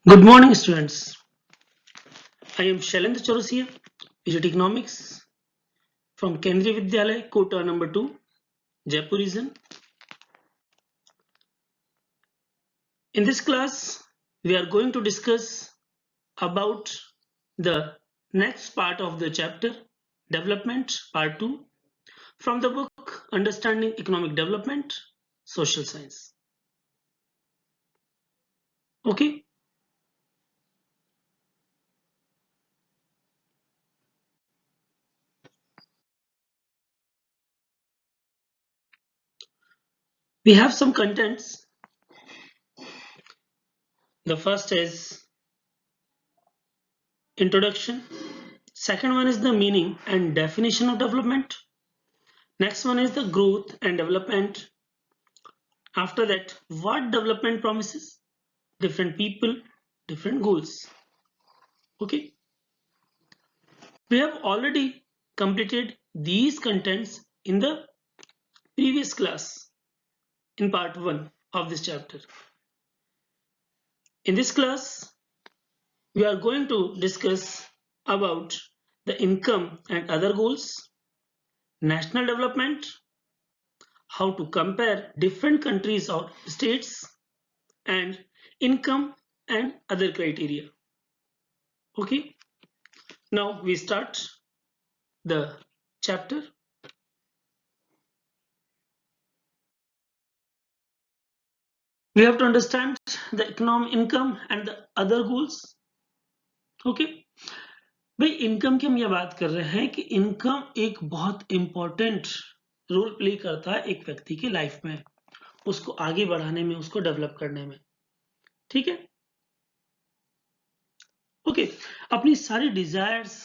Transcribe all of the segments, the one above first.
Good morning, students. I am Shailendra Chaurasia, Visual Economics from Kendriya Vidyalaya, Kota number 2, Jaipur region. In this class, we are going to discuss about the next part of the chapter, Development, Part 2, from the book Understanding Economic Development, Social Science. Okay. We have some contents. The first is introduction. Second one is the meaning and definition of development. Next one is the growth and development. After that, what development promises? Different people, different goals. Okay. We have already completed these contents in the previous class in part 1 of this chapter. In this class, we are going to discuss about the income and other goals, national development, how to compare different countries or states, and income and other criteria. Okay, now we start the chapter. We have to understand the economic income and the other goals. Okay, भाई income की हम ये बात कर रहे हैं कि income एक बहुत इंपॉर्टेंट रोल प्ले करता है एक व्यक्ति की लाइफ में, उसको आगे बढ़ाने में, उसको डेवलप करने में. ठीक है. ओके, अपनी सारी डिजायर्स,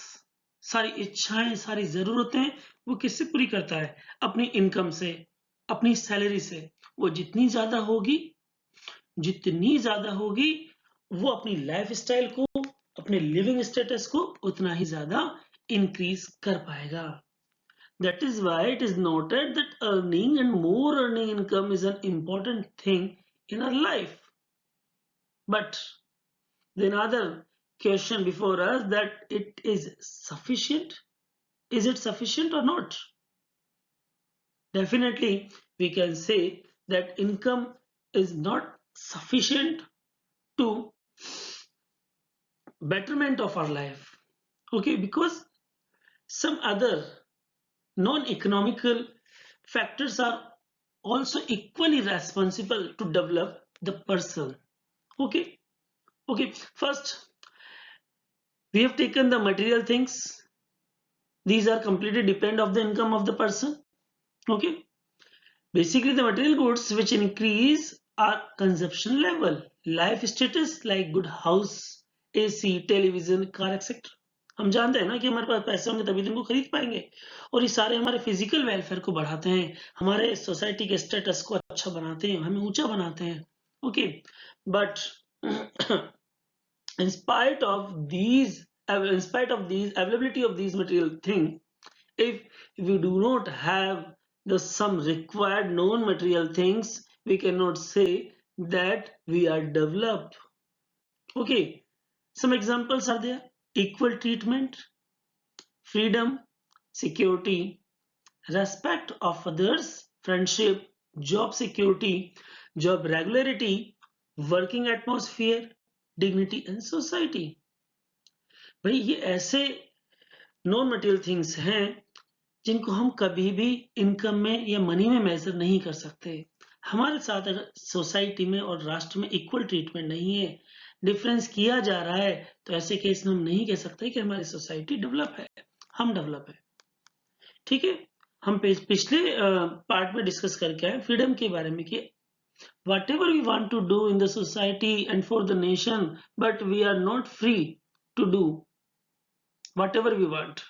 सारी इच्छाएं, सारी जरूरतें वो किससे पूरी करता है? अपनी इनकम से, अपनी सैलरी से. वो जितनी ज्यादा होगी वो अपनी लाइफ स्टाइल को, अपने लिविंग स्टेटस को उतना ही ज्यादा इंक्रीज कर पाएगा. That is why it is noted that earning and more earning income is an important thing in our life. But the another question before us, that it is sufficient. Is it sufficient or not? Definitely we can say that income is not sufficient to betterment of our life. Okay, because some other non-economical factors are also equally responsible to develop the person. Okay, first we have taken the material things. These are completely depend of the income of the person. Okay, basically the material goods which increase our consumption level, life status like good house, AC, television, car, etc. हम जानते हैं ना कि हमारे पास पैसे होंगे तभी तो इनको खरीद पाएंगे, और ये सारे हमारे फिजिकल वेलफेयर को बढ़ाते हैं, हमारे सोसाइटी के स्टेटस को अच्छा बनाते हैं, हमें ऊंचा बनाते हैं. Okay, but in spite of these availability of these material things, if we do not have the some required non-material things, we cannot say that we are developed. Okay, some examples are there: equal treatment, freedom, security, respect of others, friendship, job security, job regularity, working atmosphere, dignity and society. भाई ये ऐसे non material things हैं जिनको हम कभी भी income में या मनी में मेजर नहीं कर सकते. हमारे साथ अगर सोसाइटी में और राष्ट्र में इक्वल ट्रीटमेंट नहीं है, डिफरेंस किया जा रहा है, तो ऐसे केस में हम नहीं कह सकते कि हमारी सोसाइटी डेवलप है, हम डेवलप है. ठीक है, हम पिछले पार्ट में डिस्कस करके आए फ्रीडम के बारे में कि whatever we want to do in the society and for the nation, but we are not free to do whatever we want.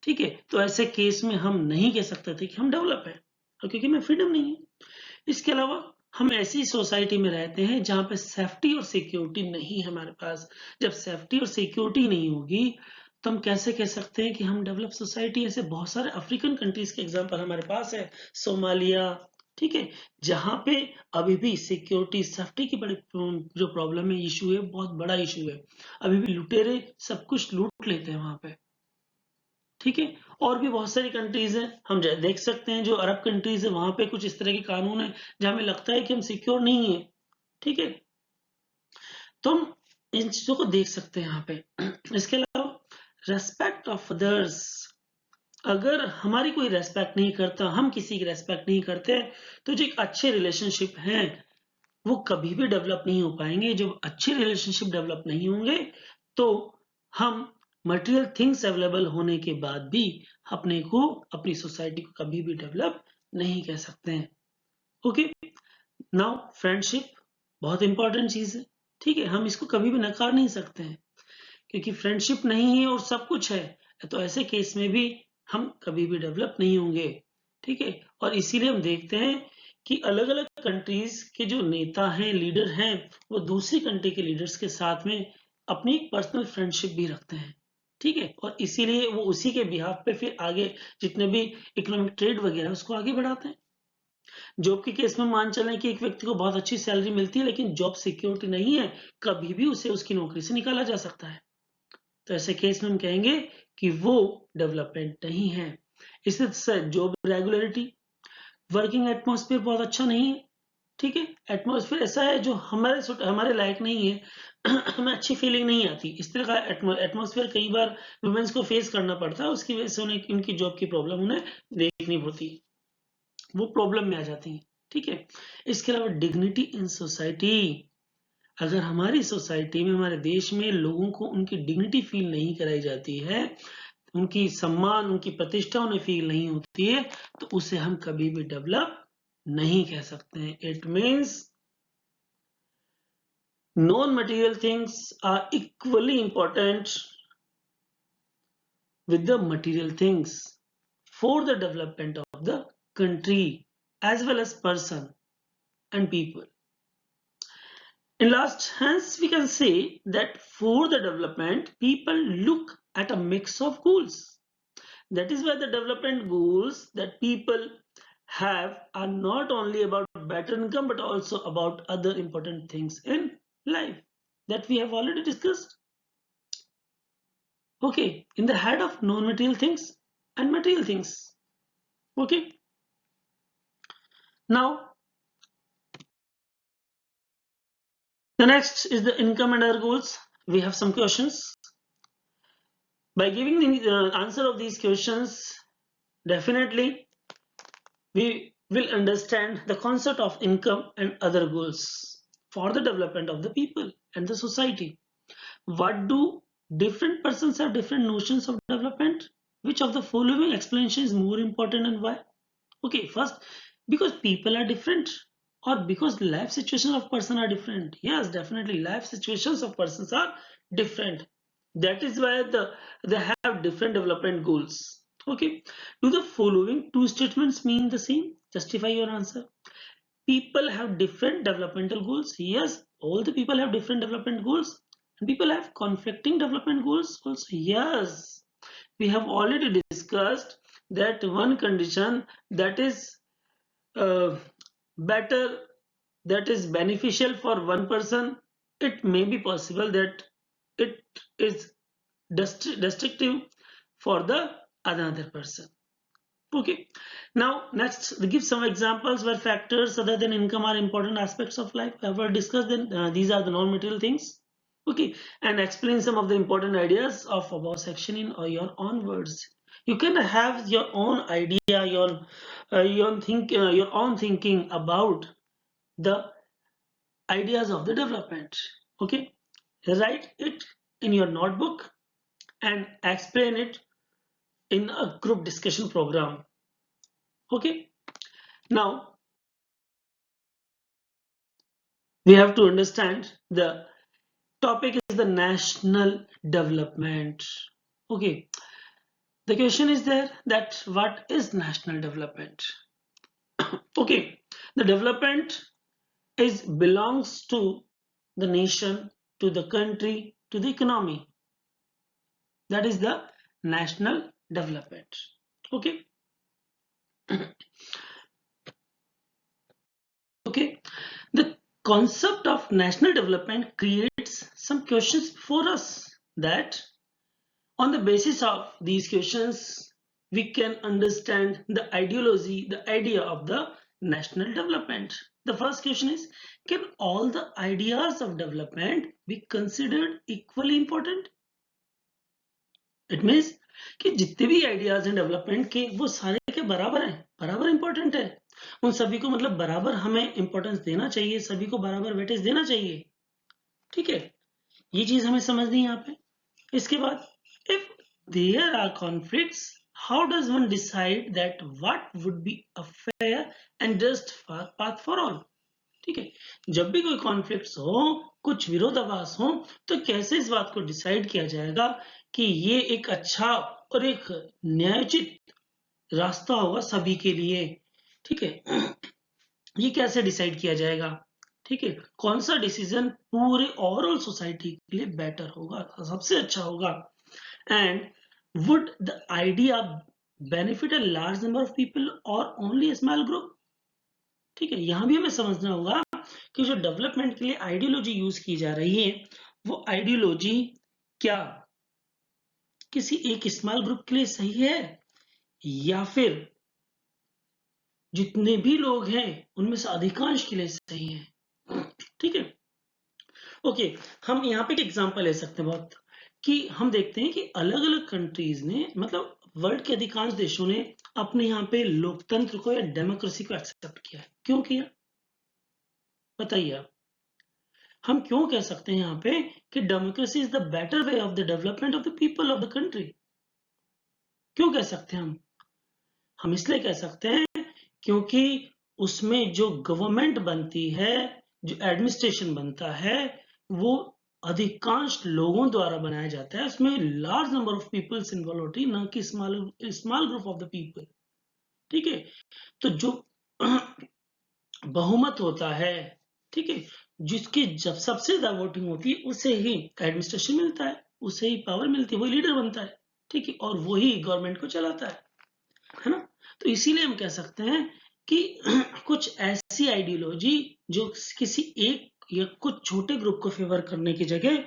ठीक है, तो ऐसे केस में हम नहीं कह सकते थे कि हम डेवलप है, क्योंकि में फ्रीडम नहीं है. इसके अलावा हम ऐसी सोसाइटी में रहते हैं जहां पे सेफ्टी और सिक्योरिटी नहीं है हमारे पास. जब सेफ्टी और सिक्योरिटी नहीं होगी तो हम कैसे कह सकते हैं कि हम डेवलप सोसाइटी. ऐसे बहुत सारे अफ्रीकन कंट्रीज के एग्जांपल हमारे पास है, सोमालिया, ठीक है, जहां पे अभी भी सिक्योरिटी सेफ्टी की बड़ी जो प्रॉब्लम है, इशू है, बहुत बड़ा इशू है। अभी भी लुटेरे सब कुछ लूट लेते हैं वहां पे। ठीक है, और भी बहुत सारी कंट्रीज हैं, हम देख सकते हैं जो अरब कंट्रीज है वहां पे कुछ इस तरह के कानून है जहां हमें लगता है कि हम सिक्योर नहीं है। ठीक है, तो हम इन चीजों को देख सकते हैं यहाँ पे। इसके अलावा रेस्पेक्ट ऑफ अदर्स, अगर हमारी कोई रेस्पेक्ट नहीं करता, हम किसी की रेस्पेक्ट नहीं करते, तो जो एक अच्छे रिलेशनशिप हैं वो कभी भी डेवलप नहीं हो पाएंगे। जब अच्छे रिलेशनशिप डेवलप नहीं होंगे तो हम मटेरियल थिंग्स अवेलेबल होने के बाद भी अपने को, अपनी सोसाइटी को कभी भी डेवलप नहीं कह सकते हैं। ओके, नाउ फ्रेंडशिप बहुत इंपॉर्टेंट चीज है। ठीक है, हम इसको कभी भी नकार नहीं सकते हैं, क्योंकि फ्रेंडशिप नहीं है और सब कुछ है, तो ऐसे केस में भी हम कभी भी डेवलप नहीं होंगे। ठीक है, और इसीलिए हम देखते हैं कि अलग अलग कंट्रीज के जो नेता हैं, लीडर हैं, वो दूसरी कंट्री के लीडर्स के साथ में अपनी पर्सनल फ्रेंडशिप भी रखते हैं। ठीक है, और इसीलिए वो उसी के बिहाफ पे फिर आगे जितने भी इकोनॉमिक ट्रेड वगैरह उसको आगे बढ़ाते हैं। जॉब के केस में मान चलें कि एक व्यक्ति को बहुत अच्छी सैलरी मिलती है लेकिन जॉब सिक्योरिटी नहीं है, कभी भी उसे उसकी नौकरी से निकाला जा सकता है। तो ऐसे केस में हम कहेंगे कि वो डेवलपमेंट नहीं है। इसी तरह जॉब रेगुलरिटी, वर्किंग एटमॉस्फेयर बहुत अच्छा नहीं है। ठीक है, एटमॉस्फेयर ऐसा है जो हमारे हमारे लायक नहीं है। हमें अच्छी फीलिंग नहीं आती। इस तरह का एटमॉस्फेयर कई बार वुमेन्स को फेस करना पड़ता है, उसकी वजह से उन्हें उनकी जॉब की प्रॉब्लम उन्हें देखनी पड़ती है, वो प्रॉब्लम में आ जाती है। ठीक है, इसके अलावा डिग्निटी इन सोसाइटी, अगर हमारी सोसाइटी में, हमारे देश में लोगों को उनकी डिग्निटी फील नहीं कराई जाती है, उनकी सम्मान, उनकी प्रतिष्ठा उन्हें फील नहीं होती है, तो उसे हम कभी भी डेवलप नहीं कह सकते हैं। It means non material things are equally important with the material things for the development of the country as well as person and people. In last hence we can say that for the development people look at a mix of goals. That is why the development goals that people have are not only about better income but also about other important things in life that we have already discussed. Okay, in the head of non-material things and material things. Okay, now the next is the income and other goals. We have some questions. By giving the answer of these questions, definitely we will understand the concept of income and other goals for the development of the people and the society. What do different persons have different notions of development? Which of the following explanation is more important and why? Okay, first, because people are different, or because life situations of person are different. Yes, definitely life situations of persons are different. That is why they have different development goals. Okay, do the following two statements mean the same? Justify your answer. People have different developmental goals. Yes, all the people have different development goals. And people have conflicting development goals also. Yes, we have already discussed that one condition that is uh, better, that is beneficial for one person, it may be possible that it is destructive for the another person. Okay, now next we give some examples where factors other than income are important aspects of life. I have discussed then these are the non-material things. Okay, and explain some of the important ideas of above section in your own words. You can have your own idea, your own thinking about the ideas of the development. Okay, write it in your notebook and explain it in a group discussion program. Okay, now we have to understand the topic is the national development. Okay, the question is there that what is national development? Okay, the development is belongs to the nation, to the country, to the economy. That is the national development. Okay. concept of national development creates some questions for us, that on the basis of these questions we can understand the ideology, the idea of the national development. The first question is, can all the ideas of development be considered equally important? It means कि जितने भी ideas हैं development के वो सारे के बराबर हैं, बराबर इंपॉर्टेंट है, उन सभी को मतलब बराबर हमें इंपॉर्टेंस देना चाहिए, सभी को बराबर वेटेज देना चाहिए। ठीक है, ये चीज हमें समझनी है यहाँ पे। इसके बाद, if there are conflicts, how does one decide that what would be a fair and just path for all? ठीक है, जब भी कोई कॉन्फ्लिक्ट्स हो, कुछ विरोधाभास हो, तो कैसे इस बात को डिसाइड किया जाएगा कि ये एक अच्छा और एक न्यायोचित रास्ता होगा सभी के लिए? ठीक है, ये कैसे डिसाइड किया जाएगा? ठीक है, कौन सा डिसीजन पूरे ओवरऑल सोसाइटी के लिए बेटर होगा, सबसे अच्छा होगा? And would the idea benefit a large number of people और ओनली अ स्मॉल ग्रुप? ठीक है, यहां भी हमें समझना होगा कि जो डेवलपमेंट के लिए आइडियोलॉजी यूज की जा रही है, वो आइडियोलॉजी क्या किसी एक स्मॉल ग्रुप के लिए सही है, या फिर जितने भी लोग हैं उनमें से अधिकांश के लिए सही है? ठीक है, ओके, हम यहाँ पे एक एग्जांपल ले सकते हैं बहुत, कि हम देखते हैं कि अलग अलग कंट्रीज ने, मतलब वर्ल्ड के अधिकांश देशों ने अपने यहाँ पे लोकतंत्र को या डेमोक्रेसी को एक्सेप्ट किया है। क्यों किया, बताइए आप। हम क्यों कह सकते हैं यहाँ पे कि democracy is the better way of the development of the people of the country? क्यों कह सकते हैं हम इसलिए कह सकते हैं क्योंकि उसमें जो गवर्नमेंट बनती है, जो एडमिनिस्ट्रेशन बनता है, वो अधिकांश लोगों द्वारा बनाया जाता है, उसमें large number of peoples involve होती है, ना कि small group of the people. ठीक है, तो जो बहुमत होता है, ठीक है, जिसकी जब सबसे ज्यादा वोटिंग होती है, उसे ही एडमिनिस्ट्रेशन मिलता है, उसे ही पावर मिलती है, वही लीडर बनता है। ठीक है, और वही गवर्नमेंट को चलाता है ना? तो इसीलिए हम कह सकते हैं कि कुछ ऐसी आइडियोलॉजी जो किसी एक या कुछ छोटे ग्रुप को फेवर करने की जगह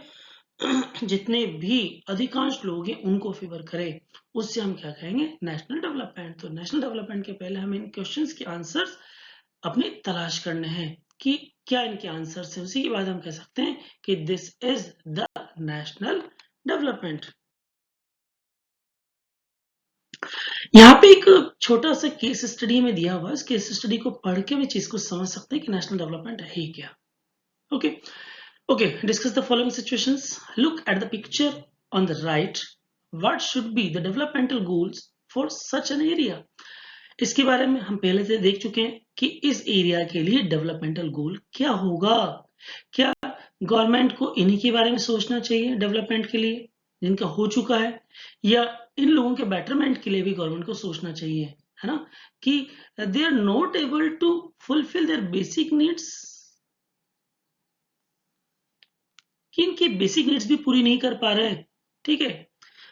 जितने भी अधिकांश लोग हैं उनको फेवर करे, उससे हम क्या कहेंगे, नेशनल डेवलपमेंट। तो नेशनल डेवलपमेंट के पहले हमें इन क्वेश्चंस के आंसर्स अपने तलाश करने हैं कि क्या इनके आंसर्स है, उसी के बाद हम कह सकते हैं कि this is the national development. यहाँ पे एक छोटा सा केस स्टडी में दिया हुआ है, इस केस स्टडी को पढ़ के भी चीज को समझ सकते हैं कि नेशनल डेवलपमेंट है ही क्या। Okay, discuss the following situations. Look at the picture on the right, what should be the developmental goals for such an area? इसके बारे में हम पहले से देख चुके हैं कि इस एरिया के लिए डेवलपमेंटल गोल क्या होगा। क्या गवर्नमेंट को इन्हीं के बारे में सोचना चाहिए डेवलपमेंट के लिए, जिनका हो चुका है, या इन लोगों के बेटरमेंट के लिए भी गवर्नमेंट को सोचना चाहिए, है ना, कि they are not able to fulfil their basic needs, कि इनकी बेसिक नीड्स भी पूरी नहीं कर पा रहे हैं। ठीक है,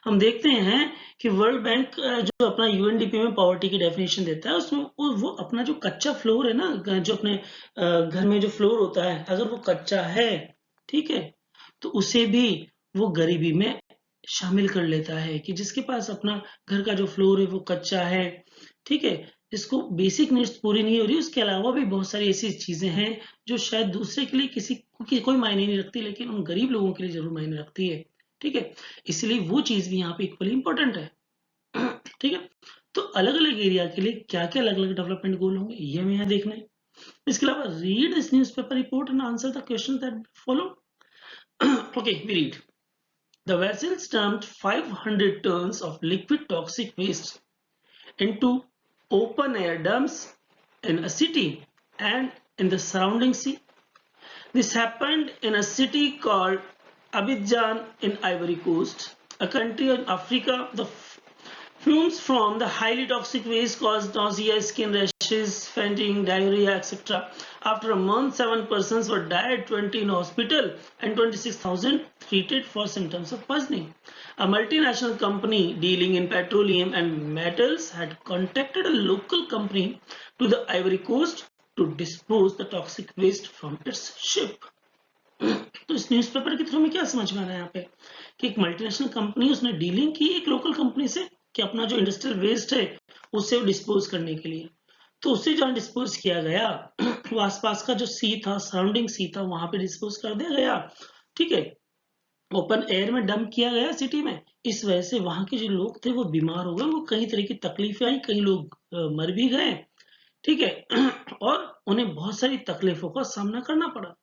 हम देखते हैं कि वर्ल्ड बैंक जो अपना यूएनडीपी में पॉवर्टी की डेफिनेशन देता है, उसमें वो अपना जो कच्चा फ्लोर है ना, जो अपने घर में जो फ्लोर होता है, अगर वो कच्चा है, ठीक है, तो उसे भी वो गरीबी में शामिल कर लेता है, कि जिसके पास अपना घर का जो फ्लोर है वो कच्चा है, ठीक है, जिसको बेसिक नीड्स पूरी नहीं हो रही, उसके अलावा भी बहुत सारी ऐसी चीजें हैं जो शायद दूसरे के लिए किसी की कोई मायने नहीं रखती, लेकिन उन गरीब लोगों के लिए जरूर मायने रखती है। ठीक है, इसलिए वो चीज भी यहाँ पे इक्वली इंपॉर्टेंट है। ठीक है, तो अलग अलग एरिया के लिए क्या क्या अलग अलग डेवलपमेंट गोल होंगे, ये हमें यहाँ देखना है। इसके अलावा read this newspaper report and answer the question that follow. Okay, we read. The vessels dumped 500 tons of liquid toxic waste into open air dumps in a city and in the surrounding sea. This happened in a city called Abidjan in Ivory Coast, a country in Africa. The fumes from the highly toxic waste caused nausea, skin rashes, fainting, diarrhea, etc. After a month, 7 persons were died, 20 in hospital, and 26,000 treated for symptoms of poisoning. A multinational company dealing in petroleum and metals had contacted a local company to the Ivory Coast to dispose the toxic waste from its ship. तो इस newspaper के through में क्या समझ में आ रहा है यहाँ पे कि एक मल्टीनेशनल कंपनी उसने डीलिंग की एक लोकल कंपनी से कि अपना जो इंडस्ट्रियल वेस्ट है उससे डिस्पोज करने के लिए। तो उससे जहाँ डिस्पोज किया गया वो आसपास का जो सी था, सराउंडिंग सी था, वहां पे डिस्पोज कर दिया गया। ठीक है, ओपन एयर में डंप किया गया सिटी में। इस वजह से वहां के जो लोग थे वो बीमार हो गए, वो कई तरह की तकलीफें आई, कई लोग मर भी गए। ठीक है और उन्हें बहुत सारी तकलीफों का सामना करना पड़ा।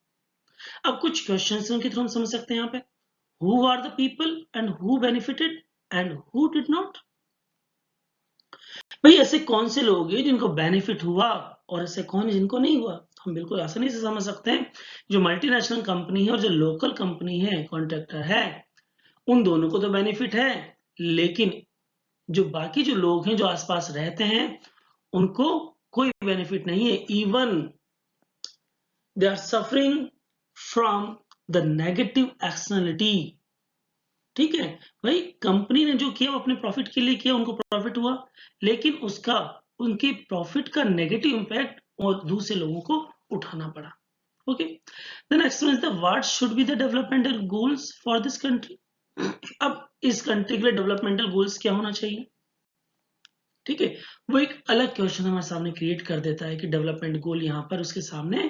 अब कुछ क्वेश्चंस उनके थ्रू हम समझ सकते हैं यहाँ पे। Who are the people and who benefited and who did not. भाई ऐसे कौन से लोग हैं जिनको बेनिफिट हुआ और ऐसे कौन है जिनको नहीं हुआ। हम बिल्कुल आसानी से समझ सकते हैं। जो मल्टीनेशनल कंपनी है और जो लोकल कंपनी है, कॉन्ट्रैक्टर है, उन दोनों को तो बेनिफिट है, लेकिन जो बाकी जो लोग हैं जो आसपास रहते हैं उनको कोई बेनिफिट नहीं है। Even they are suffering from the negative externality. ठीक है भाई, कंपनी ने जो किया वो अपने प्रॉफिट के लिए किया, उनको प्रॉफिट हुआ, लेकिन उसका उनके प्रॉफिट का नेगेटिव इंपैक्ट और दूसरे लोगों को उठाना पड़ा। Okay, the next one is the what should be the developmental goals for this country. अब इस कंट्री के लिए डेवलपमेंटल गोल्स क्या होना चाहिए। ठीक है, वो एक अलग क्वेश्चन हमारे सामने क्रिएट कर देता है कि डेवलपमेंट गोल यहाँ पर उसके सामने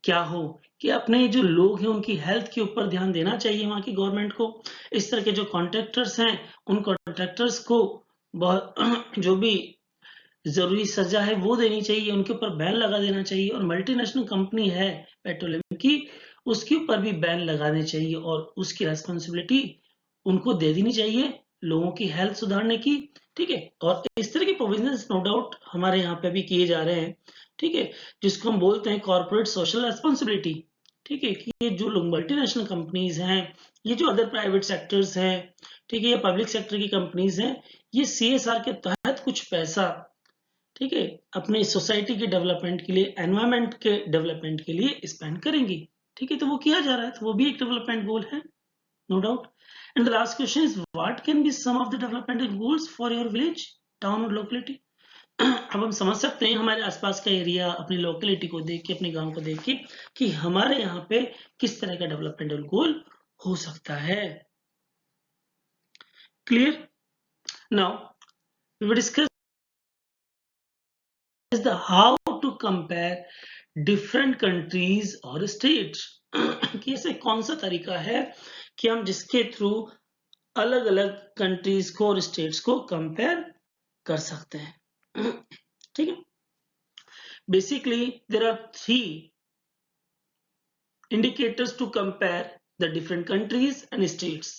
क्या हो, कि अपने जो लोग हैं उनकी हेल्थ के ऊपर ध्यान देना चाहिए वहां की गवर्नमेंट को। इस तरह के जो कॉन्ट्रैक्टर्स हैं उन कॉन्ट्रैक्टर्स को बहुत जो भी जरूरी सजा है वो देनी चाहिए, उनके ऊपर बैन लगा देना चाहिए। और मल्टीनेशनल कंपनी है पेट्रोलियम की, उसके ऊपर भी बैन लगाने चाहिए और उसकी रेस्पॉन्सिबिलिटी उनको दे देनी चाहिए लोगों की हेल्थ सुधारने की। ठीक है, और इस तरह के प्रोविजंस नो डाउट हमारे यहाँ पे भी किए जा रहे हैं। ठीक है, जिसको हम बोलते हैं कॉर्पोरेट सोशल रेस्पॉन्सिबिलिटी। ठीक है, कि ये जो लोग मल्टीनेशनल कंपनीज हैं, ये जो अदर प्राइवेट सेक्टर्स हैं, ठीक है, ये पब्लिक सेक्टर की कंपनीज हैं, ये CSR के तहत कुछ पैसा, ठीक है, अपनी सोसाइटी के डेवलपमेंट के लिए, एनवायरमेंट के डेवलपमेंट के लिए स्पेंड करेंगी। ठीक है, तो वो किया जा रहा है, तो वो भी एक डेवलपमेंट गोल है, no doubt. And the last question is what can be some of the developmental goals for your village, town और लोकेलिटी। अब हम समझ सकते हैं हमारे आसपास का एरिया, अपनी लोकेलिटी को देख के, अपने गांव को देख के, कि हमारे यहाँ पे किस तरह का डेवलपमेंटल गोल हो सकता है। Clear? Now we will discuss the how to compare different countries और states। कि ऐसे कौन सा तरीका है कि हम जिसके थ्रू अलग अलग कंट्रीज को और स्टेट्स को कंपेयर कर सकते हैं। ठीक है, basically there are 3 indicators to compare the different countries and states.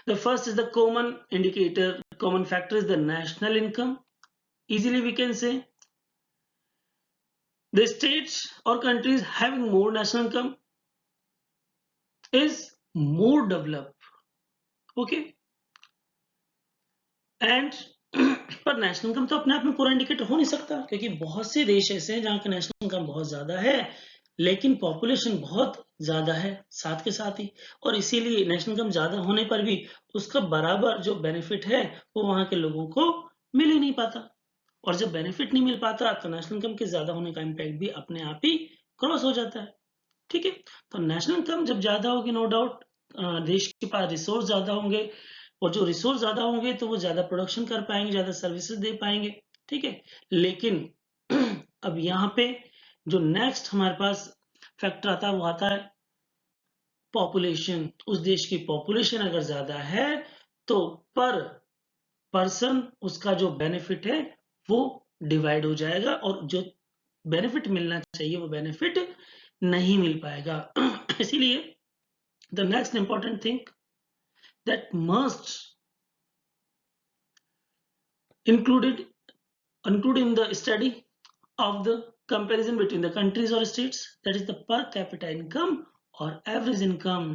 The first is the common indicator, common factor is the national income. Easily we can say the states or countries having more national income is more developed. Okay, and पर national income तो अपने आप में पूरा indicator हो नहीं सकता, क्योंकि बहुत से देश ऐसे हैं जहां का नेशनल इनकम बहुत ज्यादा है लेकिन पॉपुलेशन बहुत ज्यादा है साथ के साथ ही, और इसीलिए नेशनल इनकम ज्यादा होने पर भी उसका बराबर जो बेनिफिट है वो वहां के लोगों को मिल ही नहीं पाता। और जब बेनिफिट नहीं मिल पाता तो नेशनल इनकम के ज्यादा होने का इम्पैक्ट भी अपने आप ही क्रॉस हो जाता है। ठीक है, तो नेशनल इनकम जब ज्यादा होगी, नो डाउट देश के पास रिसोर्स ज्यादा होंगे, और जो रिसोर्स ज्यादा होंगे तो वो ज्यादा प्रोडक्शन कर पाएंगे, ज्यादा सर्विसेज दे पाएंगे। ठीक है, लेकिन अब यहाँ पे जो नेक्स्ट हमारे पास फैक्टर आता है वो आता है पॉपुलेशन। उस देश की पॉपुलेशन अगर ज्यादा है तो पर पर्सन उसका जो बेनिफिट है वो डिवाइड हो जाएगा, और जो बेनिफिट मिलना चाहिए वो बेनिफिट नहीं मिल पाएगा। इसीलिए the next important thing that must included in the study of the comparison between the countries or states, that is the per capita income और average income।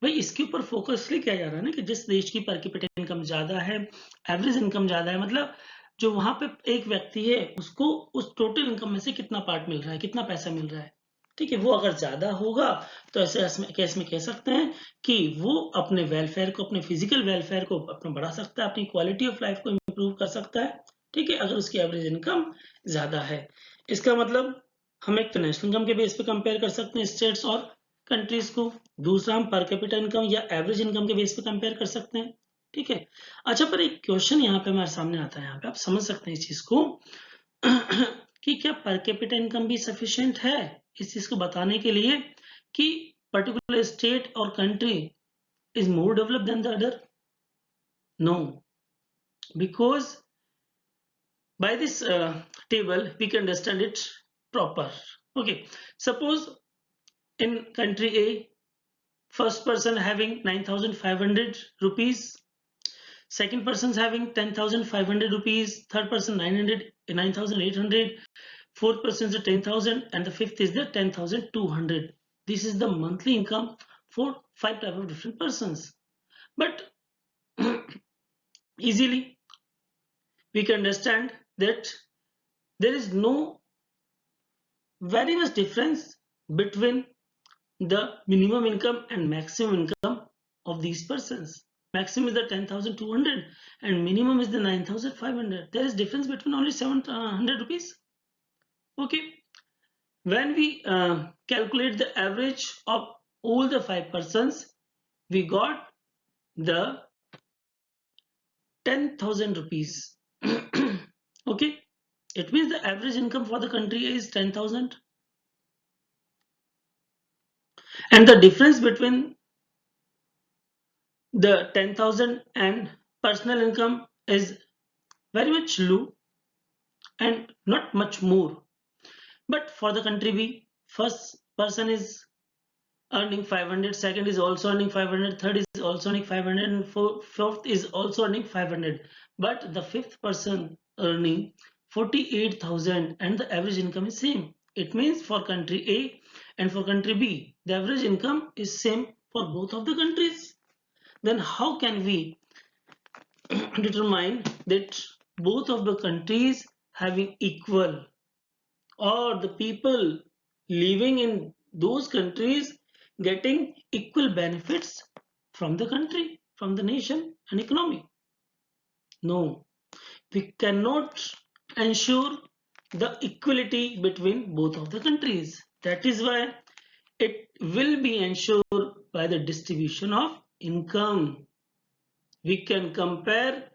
भाई इसके ऊपर फोकस इसलिए किया जा रहा है ना कि जिस देश की पर कैपिटा इनकम ज्यादा है, एवरेज इनकम ज्यादा है, मतलब जो वहां पे एक व्यक्ति है उसको उस टोटल इनकम में से कितना पार्ट मिल रहा है, कितना पैसा मिल रहा है। ठीक है, वो अगर ज्यादा होगा तो ऐसे केस में कह सकते हैं कि वो अपने वेलफेयर को, अपने फिजिकल वेलफेयर को अपना बढ़ा सकता है, अपनी क्वालिटी ऑफ लाइफ को इम्प्रूव कर सकता है। ठीक है, अगर उसकी एवरेज इनकम ज्यादा है, इसका मतलब हम एक तो नेशनल इनकम के बेस पे कंपेयर कर सकते हैं स्टेट्स और कंट्रीज को, दूसरा हम पर कैपिटा इनकम या एवरेज इनकम के बेस पे कंपेयर कर सकते हैं, ठीक है। अच्छा, पर एक क्वेश्चन यहाँ पे हमारे सामने आता है, यहाँ पे आप समझ सकते हैं इस चीज को कि क्या पर कैपिटा इनकम भी सफिशिएंट है इस चीज को बताने के लिए कि पर्टिकुलर स्टेट और country is more developed than the other? No, because by this table we can understand it proper. Okay, suppose in country A, first person having 9,500 rupees, second person is having 10,500 rupees, third person 9,800, fourth person is 10,000, and the fifth is the 10,200. This is the monthly income for 5 type of different persons. But easily we can understand that there is no very much difference between the minimum income and maximum income of these persons. Maximum is the 10,200 and minimum is the 9,500. There is difference between only 700 rupees. Okay, when we calculate the average of all the 5 persons, we got the 10,000 rupees. Okay, it means the average income for the country is 10,000, and the difference between the 10,000 and personal income is very much low and not much more. But for the country B, first person is earning 500, second is also earning 500, third is also earning 500, and fourth is also earning 500. But the fifth person earning 48,000 and the average income is same. It means for country A and for country B, the average income is same for both of the countries. Then how can we determine that both of the countries having equal, or the people living in those countries getting equal benefits from the country, from the nation and economy? No, we cannot ensure the equality between both of the countries. That is why it will be ensured by the distribution of income. We can compare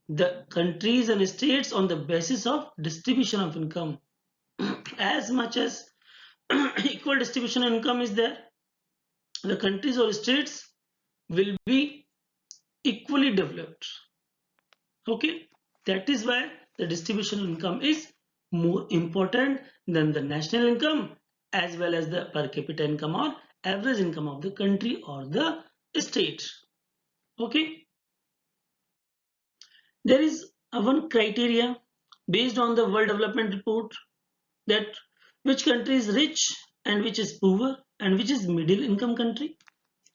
the countries and states on the basis of distribution of income. As much as equal distribution of income is there, the countries or states will be equally developed. Okay, that is why the distribution of income is more important than the national income as well as the per capita income or average income of the country or the state. Okay, there is a one criteria based on the World Development Report that which country is rich and which is poor and which is middle income country.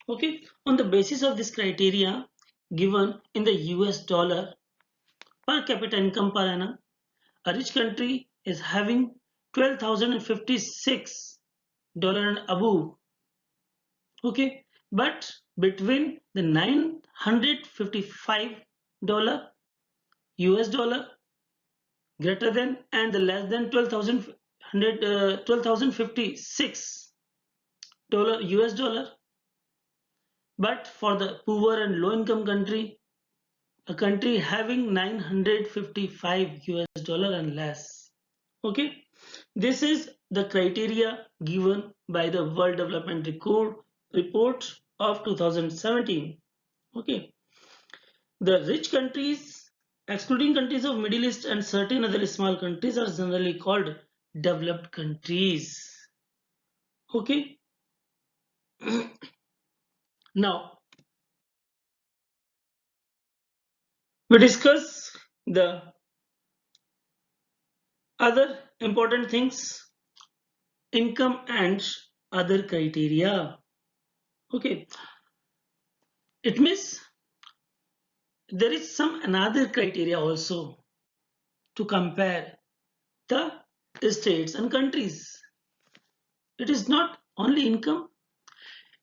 Okay, on the basis of this criteria given in the US dollar per capita income per annum, a rich country is having $12,056 and above. Okay, but between the $955 US dollar greater than and the less than $12,056 US dollar. But for the poor and low income country, a country having 955 US dollar and less. Okay, this is the criteria given by the World Development Report of 2017. Okay, the rich countries, excluding countries of Middle East and certain other small countries, are generally called developed countries. Okay, now we discuss the other important things, income and other criteria. Okay, it means there is some another criteria also to compare the states and countries. It is not only income,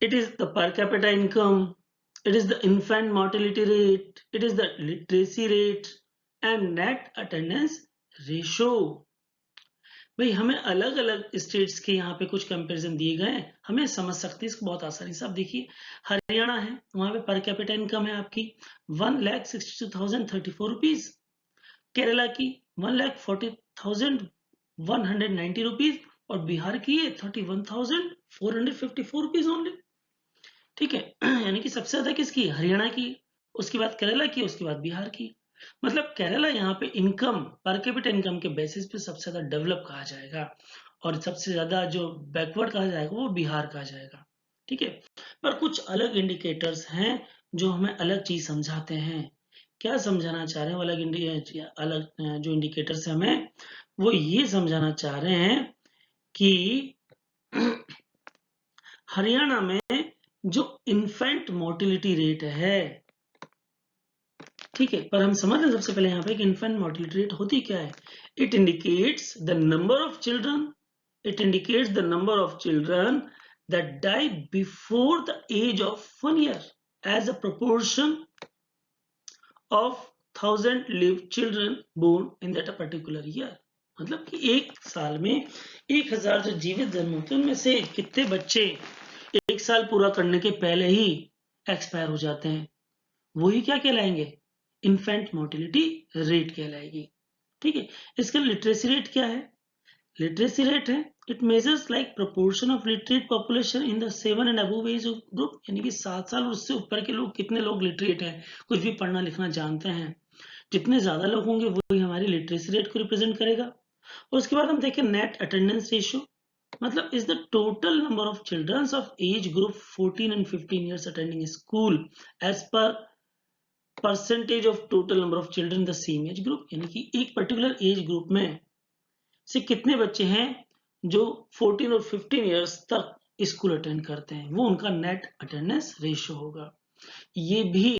it is the per capita income, it is the infant mortality rate, it is the literacy rate and net attendance ratio. भाई हमें अलग अलग states के यहाँ पे कुछ comparison दिए गए हैं, हमें समझ सकते हैं इसको बहुत आसानी से। आप देखिए हरियाणा है, वहां पे पर कैपिटा इनकम है आपकी 1,62,034 रुपीज, केरला की 1,40,190 रुपीज और बिहार की है 31,454 रुपीज ओनली। ठीक है यानी कि सबसे ज्यादा किसकी, हरियाणा की, उसके बाद केरला की, उसके बाद बिहार की। मतलब केरला यहाँ पे इनकम, पर कैपिटा इनकम के बेसिस पे सबसे ज्यादा डेवलप कहा जाएगा और सबसे ज्यादा जो बैकवर्ड कहा जाएगा वो बिहार कहा जाएगा। ठीक है, पर कुछ अलग इंडिकेटर्स हैं जो हमें अलग चीज समझाते हैं। क्या समझाना चाह रहे हैं अलग जो इंडिकेटर्स हमें वो ये समझाना चाह रहे हैं कि हरियाणा में जो इन्फेंट मोर्टिलिटी रेट है, ठीक है, पर हम समझ लें सबसे पहले यहाँ पे कि इन्फेंट मोर्टिलिटी रेट होती क्या है। It indicates the number of children, it indicates the number of children that die before the age of 1 year as a proportion of 1000 live children born in that a particular year. मतलब कि एक साल में 1000 जो जीवित जन्म होते हैं उनमें से कितने बच्चे एक साल पूरा करने के पहले ही एक्सपायर हो जाते हैं, वही क्या कहलाएंगे, इन्फेंट मोर्टिलिटी रेट कहलाएगी। ठीक है, इसका लिटरेसी रेट क्या है, लिटरेसी रेट है it measures like proportion of literate population in the 7 and above age group, यानी कि 7 साल और उससे ऊपर के लोग कितने लोग लिटरेट हैं, कुछ भी पढ़ना लिखना जानते हैं। जितने ज्यादा लोग होंगे वही हमारी लिटरेसी रेट को रिप्रेजेंट करेगा। और उसके बाद हम देखें नेट अटेंडेंस रेशियो, मतलब is the total number of children of age group 14 and 15 years attending school as per percentage of total number of children in the same age group, यानी कि एक पर्टिकुलर एज ग्रुप में से कितने बच्चे हैं जो 14 और 15 इयर्स तक स्कूल अटेंड करते हैं, वो उनका नेट अटेंडेंस रेशियो होगा। ये भी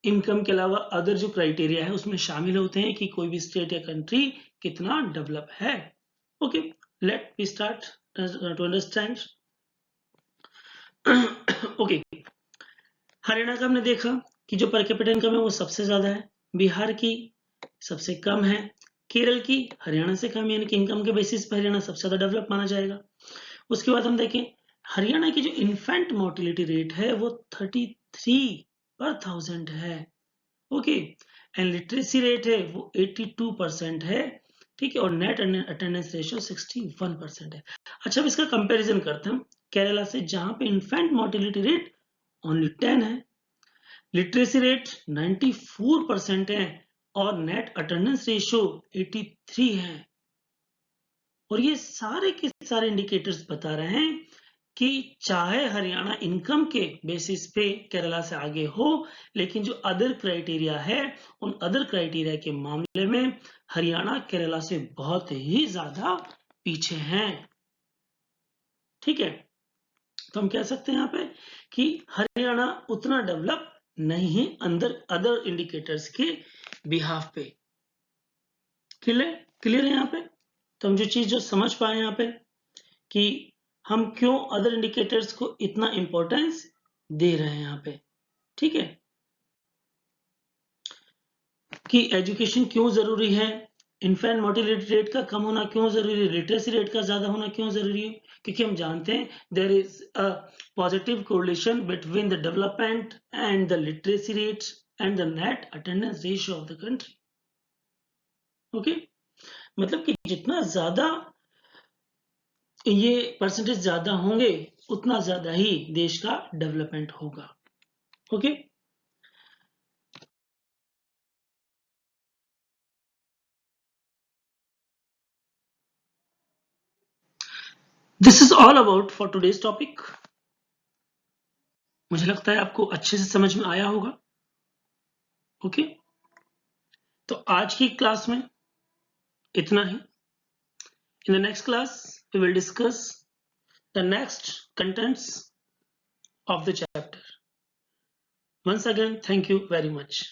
इनकम के अलावा अदर जो क्राइटेरिया है उसमें शामिल होते हैं कि कोई भी स्टेट या कंट्री कितना डेवलप है। Okay, let we start to understand. Okay, Haryana का हमने देखा कि जो पर कैपिटा इनकम है वो सबसे ज्यादा है, बिहार की सबसे कम है, केरल की हरियाणा से कम, यानी कि इनकम के बेसिस पर हरियाणा सबसे ज्यादा डेवलप माना जाएगा। उसके बाद हम देखें हरियाणा की जो इन्फेंट मोर्टिलिटी रेट है वो 33/1000 है। ओके, एंड लिटरेसी रेट है वो 82% है। ठीक है, और नेट अटेंडेंस रेशियो 61% है। अच्छा, अब इसका कंपैरिजन करते हैं केरला से, जहां पे इन्फेंट मोर्टिलिटी रेट ओनली 10 है, लिटरेसी रेट 94% है और नेट अटेंडेंस रेशियो 83 है। और ये सारे के सारे इंडिकेटर्स बता रहे हैं कि चाहे हरियाणा इनकम के बेसिस पे केरला से आगे हो, लेकिन जो अदर क्राइटेरिया है उन अदर क्राइटेरिया के मामले में हरियाणा केरला से बहुत ही ज्यादा पीछे हैं। ठीक है, तो हम कह सकते हैं यहाँ पे कि हरियाणा उतना डेवलप नहीं है अंदर अदर इंडिकेटर्स के बिहाफ पे। क्लियर है यहाँ पे, तो हम जो चीज जो समझ पाए यहाँ पे कि हम क्यों अदर इंडिकेटर्स को इतना इंपॉर्टेंस दे रहे हैं यहाँ पे। ठीक है, कि एजुकेशन क्यों जरूरी है, इन्फेंट मोर्टिलिटी रेट का कम होना क्यों जरूरी है, लिटरेसी रेट का ज्यादा होना क्यों जरूरी है, क्योंकि हम जानते हैं there is a positive correlation between the development and the literacy rates and the net attendance ratio of the country. Okay, मतलब कि जितना ज्यादा ये परसेंटेज ज्यादा होंगे उतना ज्यादा ही देश का डेवलपमेंट होगा। Okay, this is all about for today's topic. मुझे लगता है आपको अच्छे से समझ में आया होगा। ओके, तो आज की क्लास में इतना ही। In the next class we will discuss the next contents of the chapter. Once again, thank you very much.